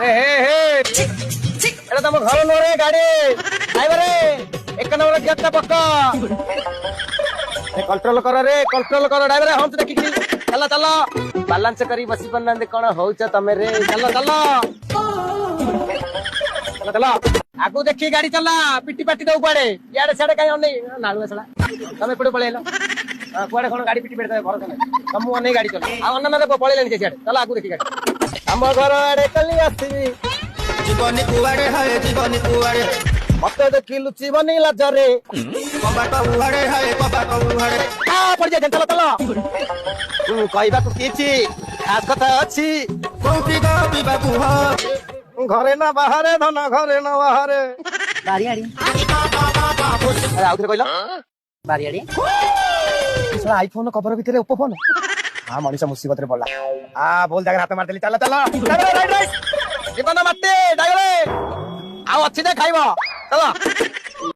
अरे हे एटा तुम घर नो रे गाड़ी ड्राइवर एक नंबर गेट पक्का कंट्रोल कर रे कंट्रोल कर ड्राइवर हम तो देखी चलो चलो बैलेंस करी बसी पन्ना कौन होउछ तमे रे चलो चलो चलो चलो आगु देखी गाड़ी चला पिटी पाटी दो कुआड़े याडे साडे काई अनै नालुआ सला तमे पड़े पळेला कुआड़े कोन गाड़ी पिटी पेड़ भरोसा नहीं तुम अनै गाड़ी चला आ अन्ना माने पळेलानी जे साडे चलो आगु देखी गाड़ी हम घर आड़े चली आसीबी जीवनी कुआड़े है जीवनी कुआड़े मते देखी लुचिबनी लाजरे कबाट उहाड़े है कबाट उहाड़े आ पड़ जाय चलो चलो कहबा को किछि खास कथा अछि कोठी गा बिबा कुह घरे ना बाहरे धन घरे ना बाहरे बारियाड़ी अरे आउथरे कहलो बारियाड़ी साला आईफोन कवर भितरे ओप्पो फोन हां मनीषा मुसीबत रे पड़ला आ बोल जागर हाथ मार देली चलो चलो राइट राइट जीवन मते डागरे आ अच्छी दे खाइबो चलो